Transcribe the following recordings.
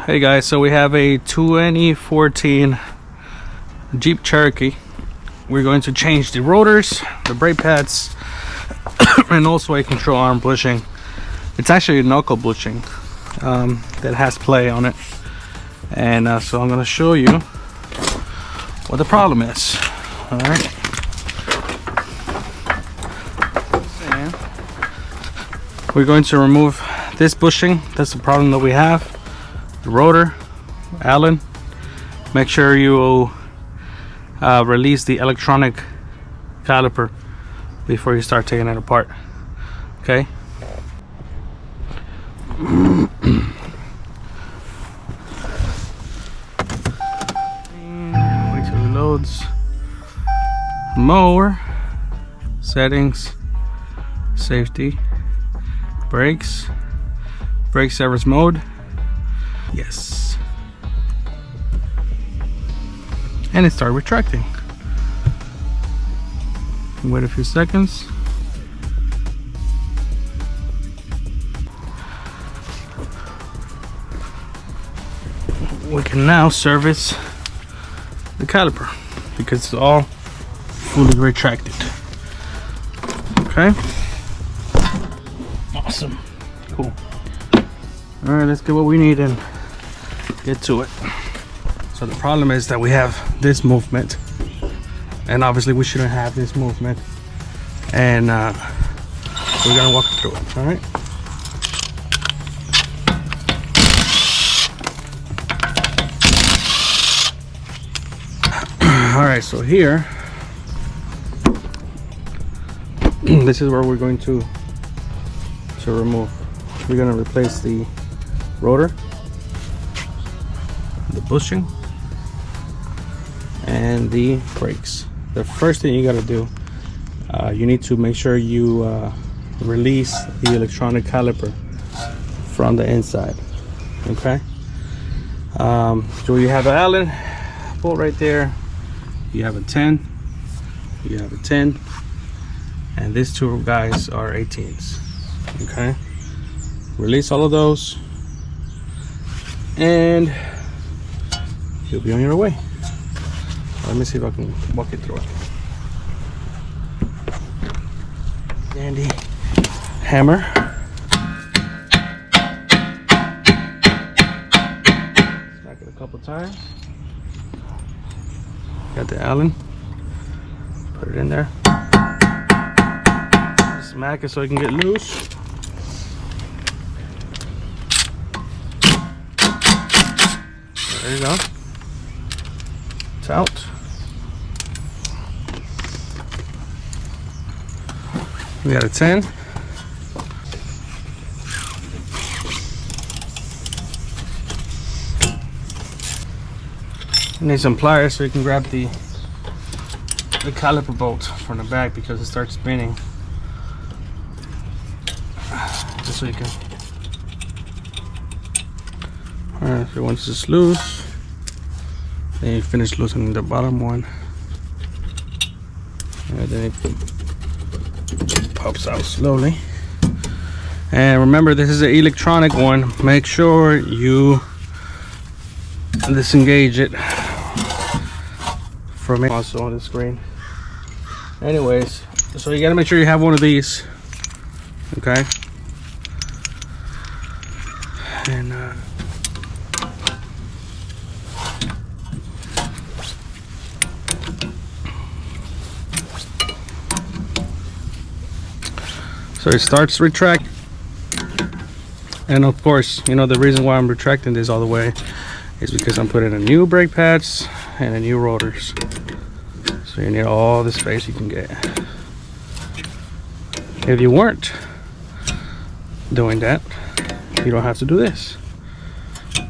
Hey guys, so we have a 2014 Jeep Cherokee. We're going to change the rotors, the brake pads, and also a control arm bushing. It's actually a knuckle bushing that has play on it. And so I'm going to show you what the problem is. Alright. We're going to remove this bushing. That's the problem that we have. The rotor, Allen. Make sure you release the electronic caliper before you start taking it apart. Okay. Wait till it loads. Mower settings, safety, brakes, brake service mode. Yes. And it started retracting. Wait a few seconds. We can now service the caliper because it's all fully retracted. Okay. Awesome. Cool. All right, let's get what we need and get to it. So the problem is that we have this movement, and obviously we shouldn't have this movement, and we're gonna walk through it. All right. All right, so here this is where we're going to remove. We're going to replace the rotor, the bushing, and the brakes. The first thing you got to do, you need to make sure you release the electronic caliper from the inside. Okay. So you have an Allen bolt right there. You have a 10. You have a 10. And these two guys are 18s. Okay. Release all of those, and you'll be on your way. Let me see if I can walk you through it. Dandy hammer. Smack it a couple times. Got the Allen. Put it in there. Smack it so it can get loose. There you go. It's out. We got a 10. You need some pliers so you can grab the caliper bolt from the back because it starts spinning. Just so you can. Alright, so once it's loose, then you finish loosening the bottom one, and then it pops out slowly. And remember, this is an electronic one. Make sure you disengage it from it also on the screen. Anyways, so you gotta make sure you have one of these. Okay. And so it starts to retract, and of course, you know, the reason why I'm retracting this all the way is because I'm putting in new brake pads and a new rotors. So you need all the space you can get. If you weren't doing that, you don't have to do this.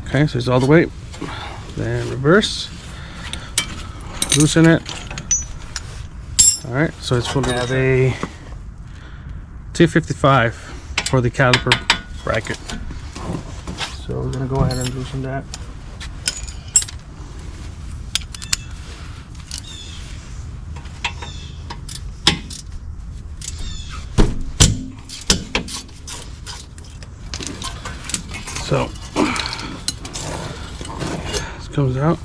Okay, so it's all the way, then reverse, loosen it. All right, so it's fully. Have a 255 for the caliper bracket. So we're gonna go ahead and loosen that. So comes out.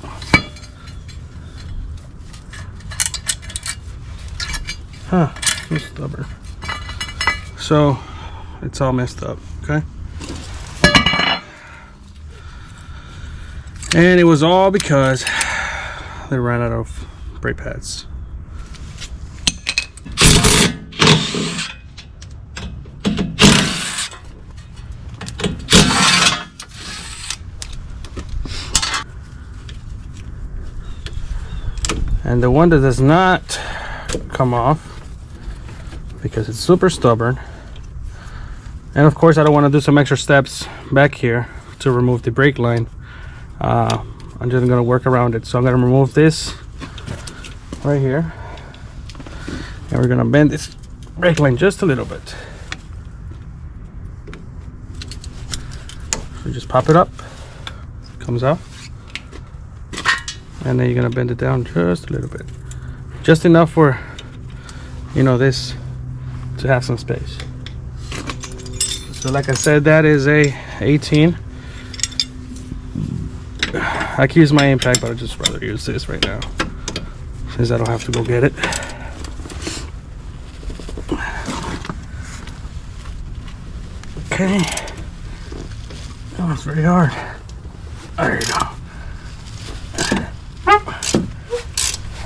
Huh, so stubborn. So it's all messed up, okay? And it was all because they ran out of brake pads. And the one that does not come off because it's super stubborn, and of course I don't want to do some extra steps back here to remove the brake line. I'm just gonna work around it. So I'm gonna remove this right here, and we're gonna bend this brake line just a little bit. So just pop it up, comes out, and then you're gonna bend it down just a little bit, just enough for, you know, this to have some space. So like I said, that is a 18. I could use my impact, but I'd just rather use this right now since I don't have to go get it. Okay. Oh, it's very hard. There you go.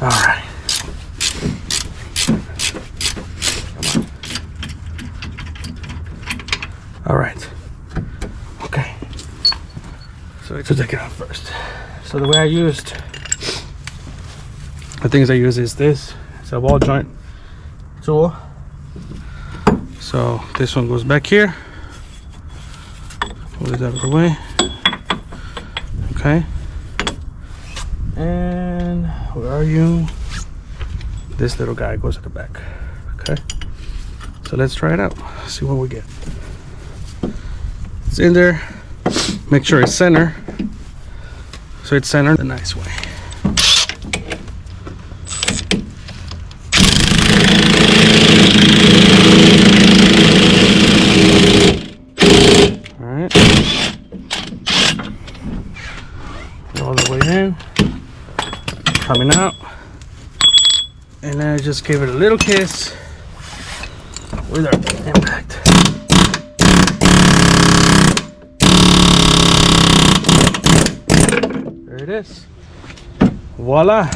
All right. Come on. All right. Okay. So let's take it out first. So the way I used, the things I use is this. It's a ball joint tool. So this one goes back here. Move it out of the way. Okay. And where are you? This little guy goes at the back. Okay. So let's try it out. See what we get. It's in there. Make sure it's center. So it's centered the nice way. All right. All the way in. Coming out. And then I just gave it a little kiss with our impact. There it is. Voila.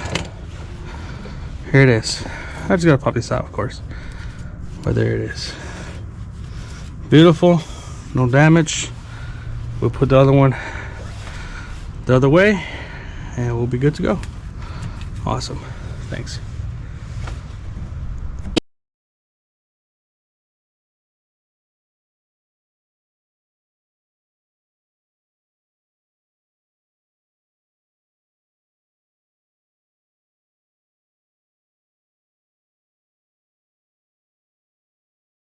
Here it is. I just gotta pop this out, of course. But there it is. Beautiful. No damage. We'll put the other one the other way and we'll be good to go. Awesome. Thanks.